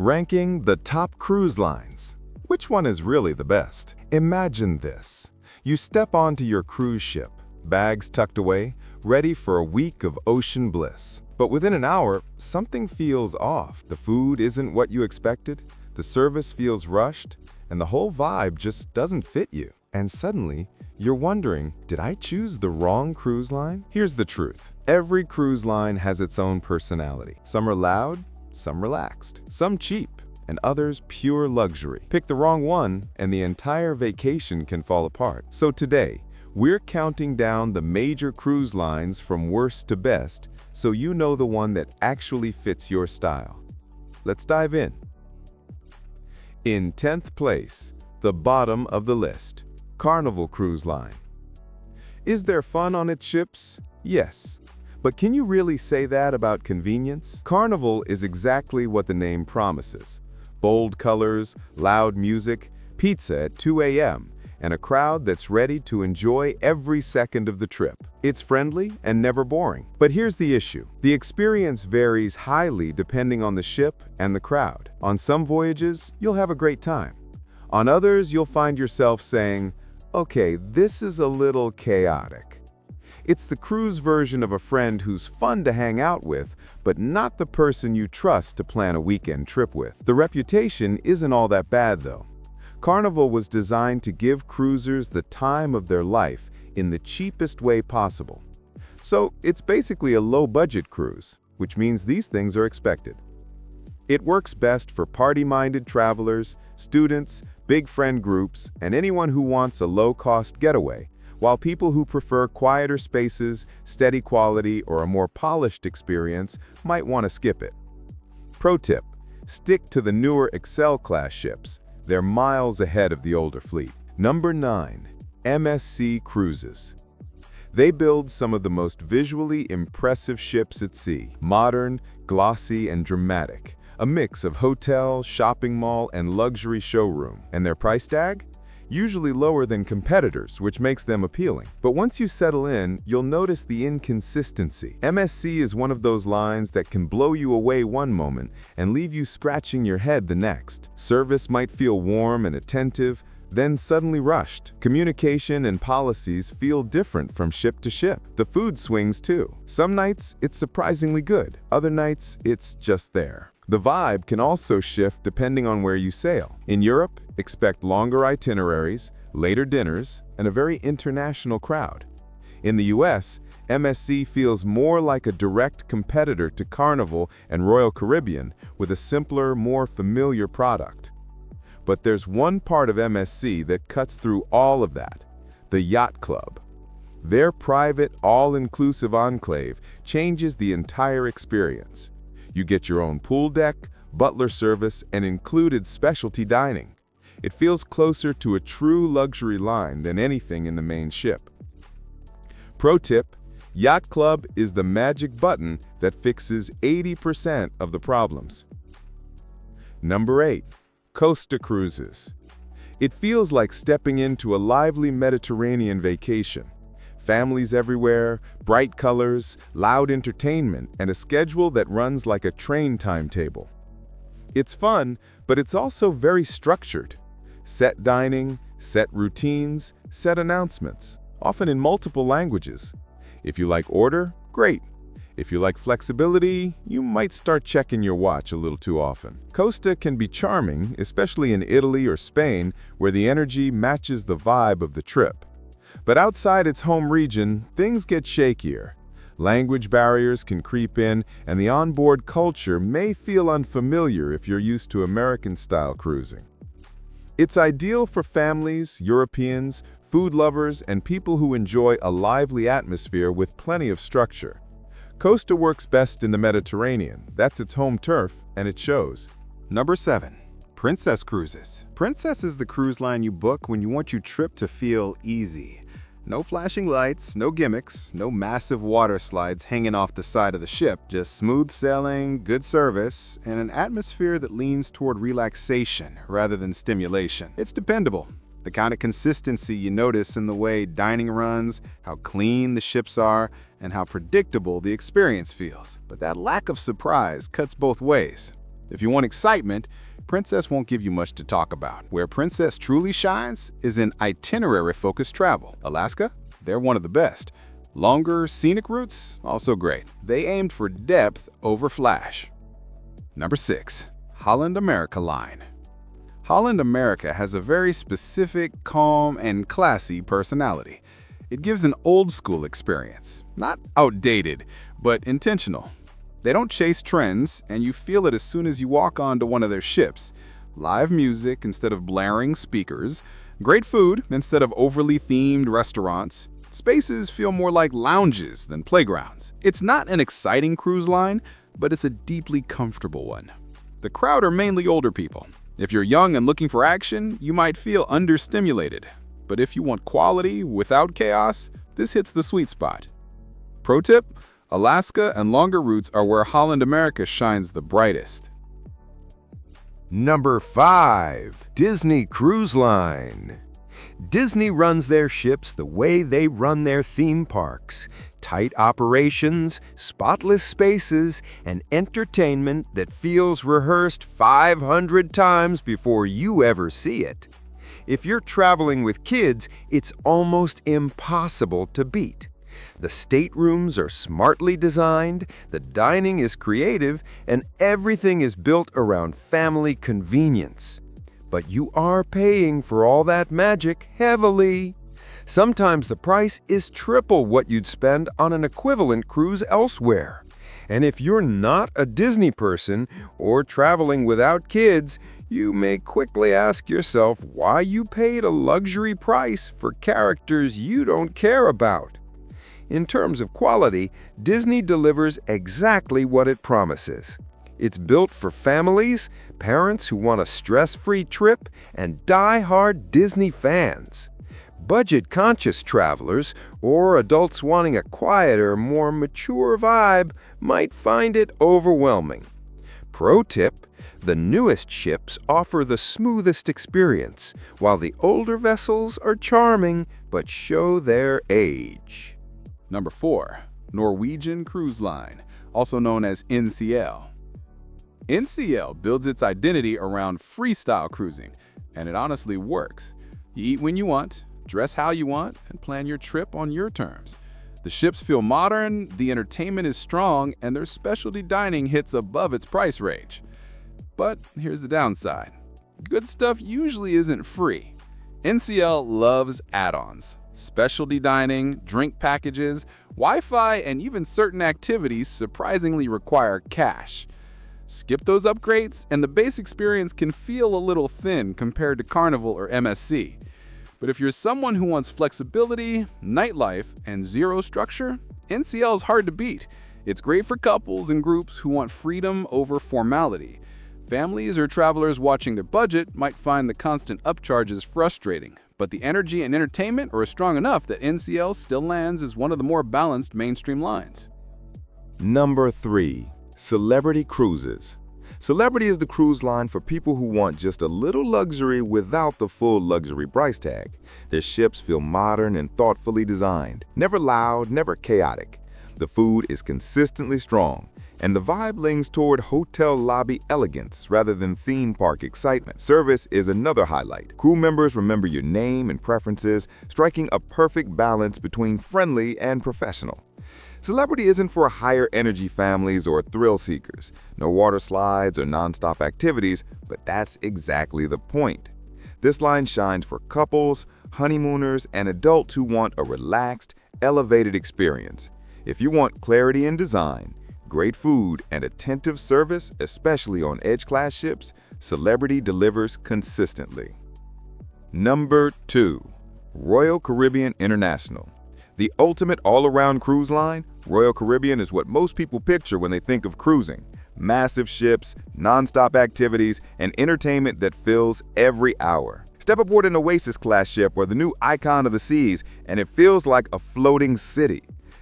Ranking the top cruise lines. Which one is really the best? Imagine this. You step onto your cruise ship, bags tucked away, ready for a week of ocean bliss. But within an hour, something feels off. The food isn't what you expected, the service feels rushed, and the whole vibe just doesn't fit you. And suddenly, you're wondering, did I choose the wrong cruise line? Here's the truth. Every cruise line has its own personality. Some are loud, some relaxed, some cheap, and others pure luxury. Pick the wrong one, and the entire vacation can fall apart. So today, we're counting down the major cruise lines from worst to best, so you know the one that actually fits your style. Let's dive in. In 10th place, the bottom of the list, Carnival Cruise Line. Is there fun on its ships? Yes. But can you really say that about convenience? Carnival is exactly what the name promises. Bold colors, loud music, pizza at 2 a.m., and a crowd that's ready to enjoy every second of the trip. It's friendly and never boring. But here's the issue. The experience varies highly depending on the ship and the crowd. On some voyages, you'll have a great time. On others, you'll find yourself saying, okay, this is a little chaotic. It's the cruise version of a friend who's fun to hang out with, but not the person you trust to plan a weekend trip with. The reputation isn't all that bad, though. Carnival was designed to give cruisers the time of their life in the cheapest way possible. So it's basically a low-budget cruise, which means these things are expected. It works best for party-minded travelers, students, big friend groups, and anyone who wants a low-cost getaway, while people who prefer quieter spaces, steady quality, or a more polished experience might want to skip it. Pro tip: stick to the newer Excel-class ships. They're miles ahead of the older fleet. Number 9. MSC Cruises. They build some of the most visually impressive ships at sea. Modern, glossy, and dramatic. A mix of hotel, shopping mall, and luxury showroom. And their price tag? Usually lower than competitors, which makes them appealing. But once you settle in, you'll notice the inconsistency. MSC is one of those lines that can blow you away one moment and leave you scratching your head the next. Service might feel warm and attentive, then suddenly rushed. Communication and policies feel different from ship to ship. The food swings too. Some nights, it's surprisingly good. Other nights, it's just there. The vibe can also shift depending on where you sail. In Europe, expect longer itineraries, later dinners, and a very international crowd. In the US, MSC feels more like a direct competitor to Carnival and Royal Caribbean with a simpler, more familiar product. But there's one part of MSC that cuts through all of that: the Yacht Club. Their private, all-inclusive enclave changes the entire experience. You get your own pool deck, butler service, and included specialty dining. It feels closer to a true luxury line than anything in the main ship. Pro tip: Yacht Club is the magic button that fixes 80% of the problems. Number 8. Costa Cruises. It feels like stepping into a lively Mediterranean vacation. Families everywhere, bright colors, loud entertainment, and a schedule that runs like a train timetable. It's fun, but it's also very structured. Set dining, set routines, set announcements, often in multiple languages. If you like order, great. If you like flexibility, you might start checking your watch a little too often. Costa can be charming, especially in Italy or Spain, where the energy matches the vibe of the trip. But outside its home region, things get shakier. Language barriers can creep in, and the onboard culture may feel unfamiliar if you're used to American-style cruising. It's ideal for families, Europeans, food lovers, and people who enjoy a lively atmosphere with plenty of structure. Costa works best in the Mediterranean. That's its home turf, and it shows. Number 7. Princess Cruises. Princess is the cruise line you book when you want your trip to feel easy. No flashing lights, no gimmicks, no massive water slides hanging off the side of the ship. Just smooth sailing, good service, and an atmosphere that leans toward relaxation rather than stimulation. It's dependable. The kind of consistency you notice in the way dining runs, how clean the ships are, and how predictable the experience feels. But that lack of surprise cuts both ways. If you want excitement, Princess won't give you much to talk about. Where Princess truly shines is in itinerary-focused travel. Alaska? They're one of the best. Longer, scenic routes? Also great. They aimed for depth over flash. Number 6. Holland America Line. Holland America has a very specific, calm, and classy personality. It gives an old-school experience. Not outdated, but intentional. They don't chase trends, and you feel it as soon as you walk onto one of their ships. Live music instead of blaring speakers, great food instead of overly themed restaurants. Spaces feel more like lounges than playgrounds. It's not an exciting cruise line, but it's a deeply comfortable one. The crowd are mainly older people. If you're young and looking for action, you might feel understimulated. But if you want quality without chaos, this hits the sweet spot. Pro tip: Alaska and longer routes are where Holland America shines the brightest. Number 5. Disney Cruise Line. Disney runs their ships the way they run their theme parks. Tight operations, spotless spaces, and entertainment that feels rehearsed 500 times before you ever see it. If you're traveling with kids, it's almost impossible to beat. The staterooms are smartly designed, the dining is creative, and everything is built around family convenience. But you are paying for all that magic heavily. Sometimes the price is triple what you'd spend on an equivalent cruise elsewhere. And if you're not a Disney person or traveling without kids, you may quickly ask yourself why you paid a luxury price for characters you don't care about. In terms of quality, Disney delivers exactly what it promises. It's built for families, parents who want a stress-free trip, and die-hard Disney fans. Budget-conscious travelers or adults wanting a quieter, more mature vibe might find it overwhelming. Pro tip: the newest ships offer the smoothest experience, while the older vessels are charming but show their age. Number 4. Norwegian Cruise Line, also known as NCL. NCL builds its identity around freestyle cruising, and it honestly works. You eat when you want, dress how you want, and plan your trip on your terms. The ships feel modern, the entertainment is strong, and their specialty dining hits above its price range. But here's the downside. Good stuff usually isn't free. NCL loves add-ons. Specialty dining, drink packages, Wi-Fi, and even certain activities surprisingly require cash. Skip those upgrades, and the base experience can feel a little thin compared to Carnival or MSC. But if you're someone who wants flexibility, nightlife, and zero structure, NCL is hard to beat. It's great for couples and groups who want freedom over formality. Families or travelers watching their budget might find the constant upcharges frustrating, but the energy and entertainment are strong enough that NCL still lands as one of the more balanced mainstream lines. Number 3. Celebrity Cruises. Celebrity is the cruise line for people who want just a little luxury without the full luxury price tag. Their ships feel modern and thoughtfully designed, never loud, never chaotic. The food is consistently strong, and the vibe leans toward hotel lobby elegance rather than theme park excitement. Service is another highlight. Crew members remember your name and preferences, striking a perfect balance between friendly and professional. Celebrity isn't for higher energy families or thrill seekers. No water slides or nonstop activities, but that's exactly the point. This line shines for couples, honeymooners, and adults who want a relaxed, elevated experience. If you want clarity in design, great food, and attentive service, especially on edge-class ships, Celebrity delivers consistently. Number 2. Royal Caribbean International. The ultimate all-around cruise line, Royal Caribbean is what most people picture when they think of cruising. Massive ships, non-stop activities, and entertainment that fills every hour. Step aboard an Oasis-class ship or the new Icon of the Seas, and it feels like a floating city.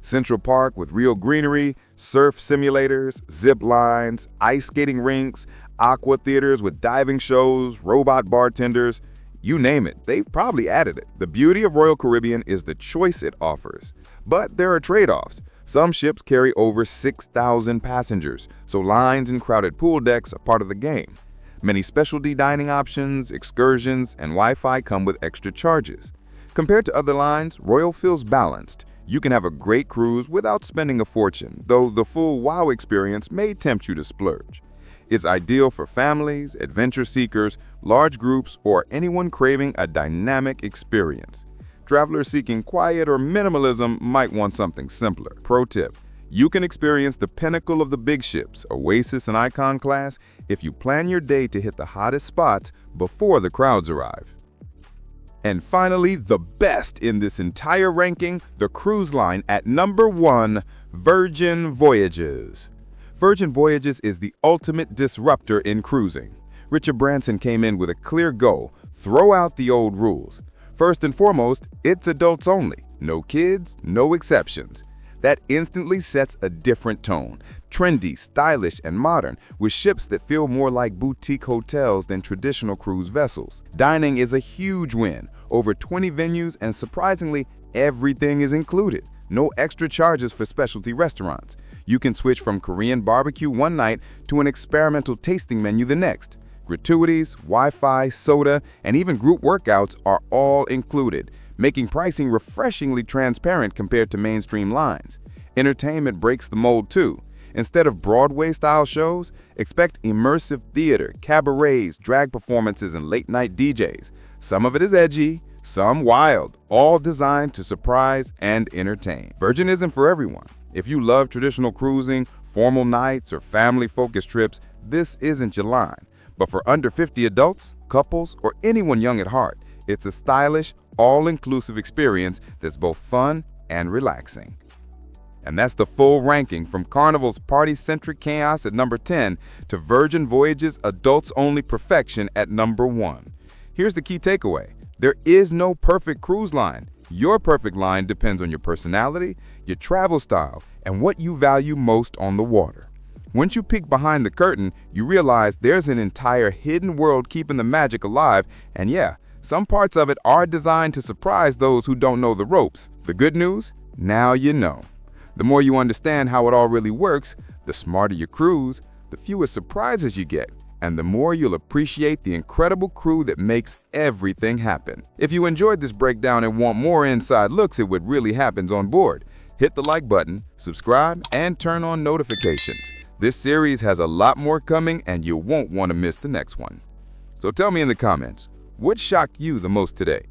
Central Park with real greenery, surf simulators, zip lines, ice skating rinks, aqua theaters with diving shows, robot bartenders. You name it, they've probably added it. The beauty of Royal Caribbean is the choice it offers. But there are trade-offs. Some ships carry over 6,000 passengers, so lines and crowded pool decks are part of the game. Many specialty dining options, excursions, and Wi-Fi come with extra charges. Compared to other lines, Royal feels balanced. You can have a great cruise without spending a fortune, though the full wow experience may tempt you to splurge. It's ideal for families, adventure seekers, large groups, or anyone craving a dynamic experience. Travelers seeking quiet or minimalism might want something simpler. Pro tip: you can experience the pinnacle of the big ships, Oasis and Icon class, if you plan your day to hit the hottest spots before the crowds arrive. And finally, the best in this entire ranking, the cruise line at number 1, Virgin Voyages. Virgin Voyages is the ultimate disruptor in cruising. Richard Branson came in with a clear goal: throw out the old rules. First and foremost, it's adults only. No kids, no exceptions. That instantly sets a different tone. Trendy, stylish, and modern, with ships that feel more like boutique hotels than traditional cruise vessels. Dining is a huge win. Over 20 venues, and surprisingly, everything is included. No extra charges for specialty restaurants. You can switch from Korean barbecue one night to an experimental tasting menu the next. Gratuities, Wi-Fi, soda, and even group workouts are all included, making pricing refreshingly transparent compared to mainstream lines. Entertainment breaks the mold too. Instead of Broadway-style shows, expect immersive theater, cabarets, drag performances, and late-night DJs. Some of it is edgy, some wild, all designed to surprise and entertain. Virgin isn't for everyone. If you love traditional cruising, formal nights, or family-focused trips, this isn't your line. But for under 50 adults, couples, or anyone young at heart, it's a stylish, all-inclusive experience that's both fun and relaxing. And that's the full ranking, from Carnival's party-centric chaos at number 10 to Virgin Voyages' adults-only perfection at number 1. Here's the key takeaway: there is no perfect cruise line. Your perfect line depends on your personality, your travel style, and what you value most on the water. Once you peek behind the curtain, you realize there's an entire hidden world keeping the magic alive, and yeah, some parts of it are designed to surprise those who don't know the ropes. The good news? Now you know. The more you understand how it all really works, the smarter your cruise, the fewer surprises you get, and the more you'll appreciate the incredible crew that makes everything happen. If you enjoyed this breakdown and want more inside looks at what really happens on board, hit the like button, subscribe, and turn on notifications. This series has a lot more coming, and you won't want to miss the next one. So tell me in the comments, what shocked you the most today?